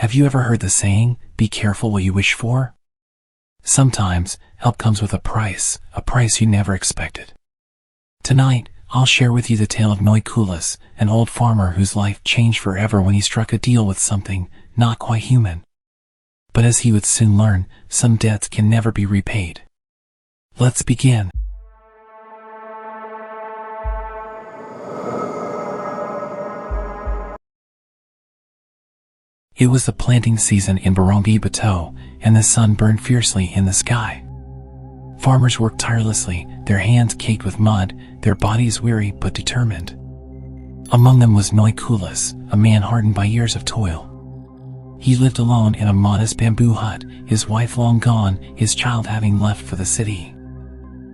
Have you ever heard the saying, be careful what you wish for? Sometimes, help comes with a price you never expected. Tonight, I'll share with you the tale of Noy Kulas, an old farmer whose life changed forever when he struck a deal with something not quite human. But as he would soon learn, some debts can never be repaid. Let's begin. It was the planting season in Barangay Bato, and the sun burned fiercely in the sky. Farmers worked tirelessly, their hands caked with mud, their bodies weary but determined. Among them was Noy Kulas, a man hardened by years of toil. He lived alone in a modest bamboo hut, his wife long gone, his child having left for the city.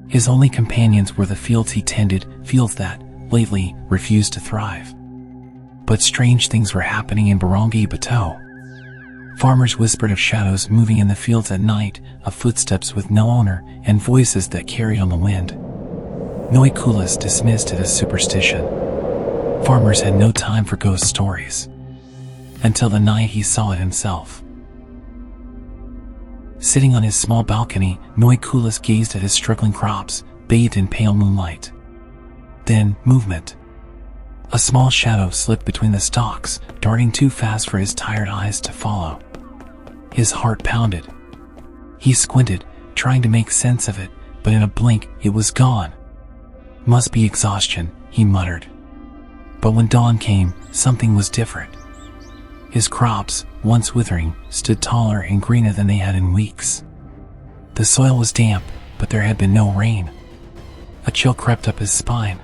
His only companions were the fields he tended, fields that, lately, refused to thrive. But strange things were happening in Barangay Bato. Farmers whispered of shadows moving in the fields at night, of footsteps with no owner, and voices that carried on the wind. Noy Kulas dismissed it as superstition. Farmers had no time for ghost stories. Until the night he saw it himself. Sitting on his small balcony, Noy Kulas gazed at his struggling crops, bathed in pale moonlight. Then, movement. A small shadow slipped between the stalks, darting too fast for his tired eyes to follow. His heart pounded. He squinted, trying to make sense of it, but in a blink, it was gone. Must be exhaustion, he muttered. But when dawn came, something was different. His crops, once withering, stood taller and greener than they had in weeks. The soil was damp, but there had been no rain. A chill crept up his spine.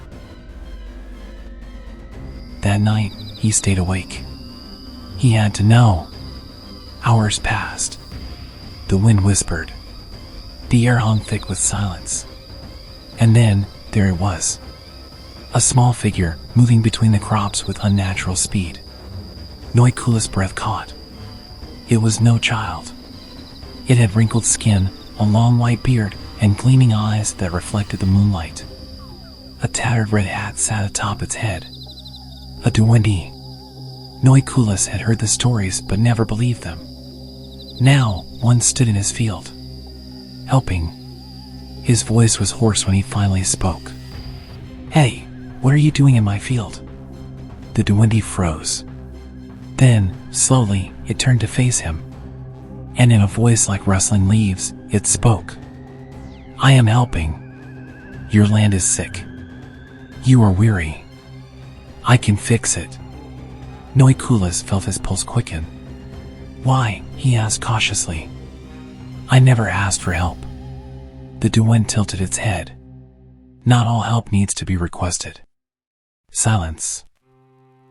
That night, he stayed awake. He had to know. Hours passed. The wind whispered. The air hung thick with silence. And then, there it was. A small figure, moving between the crops with unnatural speed. Noy Kulas' breath caught. It was no child. It had wrinkled skin, a long white beard, and gleaming eyes that reflected the moonlight. A tattered red hat sat atop its head. A Dwende. Noy Kulas had heard the stories but never believed them. Now, one stood in his field. Helping. His voice was hoarse when he finally spoke. Hey, what are you doing in my field? The Dwende froze. Then, slowly, it turned to face him. And in a voice like rustling leaves, it spoke. I am helping. Your land is sick. You are weary. I can fix it. Noy Kulas felt his pulse quicken. Why? He asked cautiously. I never asked for help. The Dwende tilted its head. Not all help needs to be requested. Silence.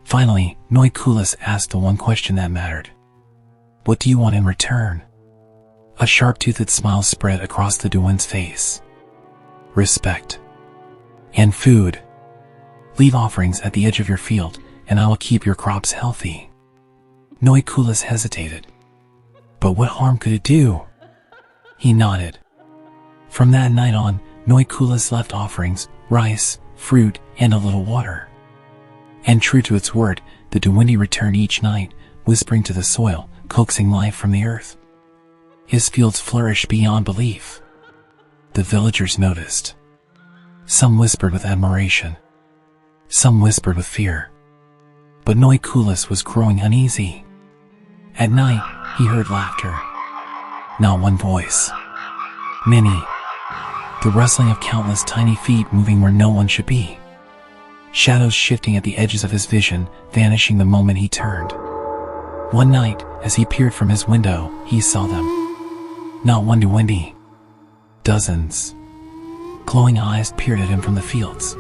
Finally, Noy Kulas asked the one question that mattered. What do you want in return? A sharp-toothed smile spread across the Dwende's face. Respect. And food. Leave offerings at the edge of your field, and I will keep your crops healthy. Noy Kulas hesitated. But what harm could it do? He nodded. From that night on, Noy Kulas left offerings, rice, fruit, and a little water. And true to its word, the Dwende returned each night, whispering to the soil, coaxing life from the earth. His fields flourished beyond belief. The villagers noticed. Some whispered with admiration. Some whispered with fear. But Noy Kulas was growing uneasy. At night, he heard laughter. Not one voice. Many. The rustling of countless tiny feet moving where no one should be. Shadows shifting at the edges of his vision, vanishing the moment he turned. One night, as he peered from his window, he saw them. Not one Dwende. Dozens. Glowing eyes peered at him from the fields.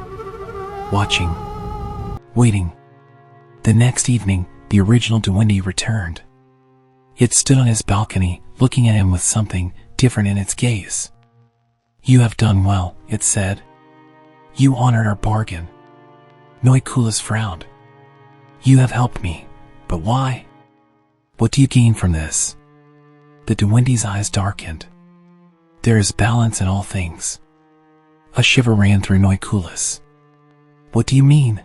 Watching. Waiting. The next evening, the original Dwende returned. It stood on his balcony, looking at him with something different in its gaze. You have done well, it said. You honored our bargain. Noy Kulas frowned. You have helped me, but why? What do you gain from this? The Dwende's eyes darkened. There is balance in all things. A shiver ran through Noy Kulas. What do you mean?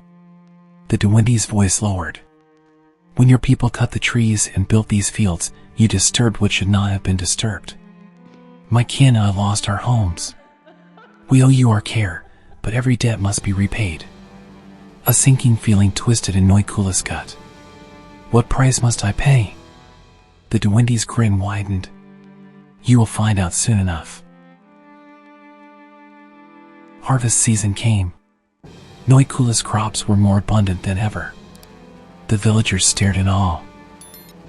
The Dwende's voice lowered. When your people cut the trees and built these fields, you disturbed what should not have been disturbed. My kin and I lost our homes. We owe you our care, but every debt must be repaid. A sinking feeling twisted in Noy Kulas' gut. What price must I pay? The Dwende's grin widened. You will find out soon enough. Harvest season came. Noy Kulas' crops were more abundant than ever. The villagers stared in awe.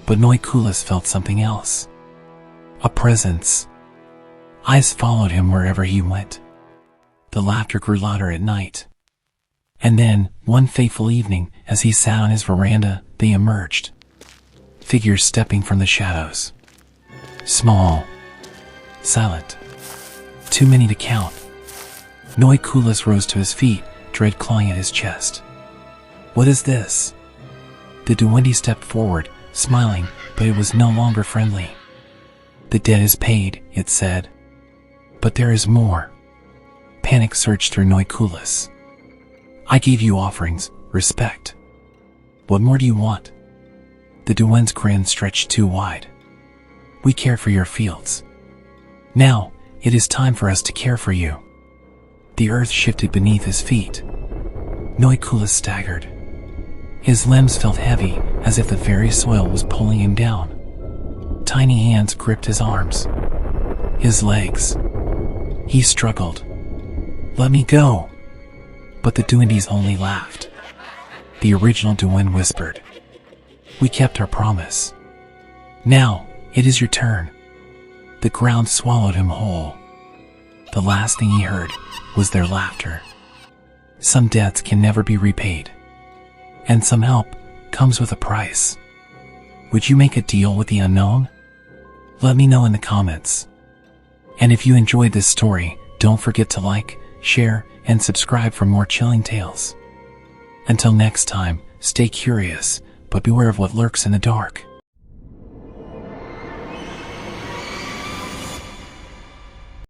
But Noy Kulas felt something else. A presence. Eyes followed him wherever he went. The laughter grew louder at night. And then, one fateful evening, as he sat on his veranda, they emerged. Figures stepping from the shadows. Small. Silent. Too many to count. Noy Kulas rose to his feet, dread clawing at his chest. What is this? The Dwende stepped forward, smiling, but it was no longer friendly. The debt is paid, it said. But there is more. Panic surged through Noy Kulas. I gave you offerings, respect. What more do you want? The Dwende's grin stretched too wide. We cared for your fields. Now, it is time for us to care for you. The earth shifted beneath his feet. Noy Kulas staggered. His limbs felt heavy, as if the very soil was pulling him down. Tiny hands gripped his arms. His legs. He struggled. Let me go. But the Dwendes only laughed. The original Dwende whispered. We kept our promise. Now, it is your turn. The ground swallowed him whole. The last thing he heard was their laughter. Some debts can never be repaid. And some help comes with a price. Would you make a deal with the unknown? Let me know in the comments. And if you enjoyed this story, don't forget to like, share, and subscribe for more chilling tales. Until next time, stay curious, but beware of what lurks in the dark.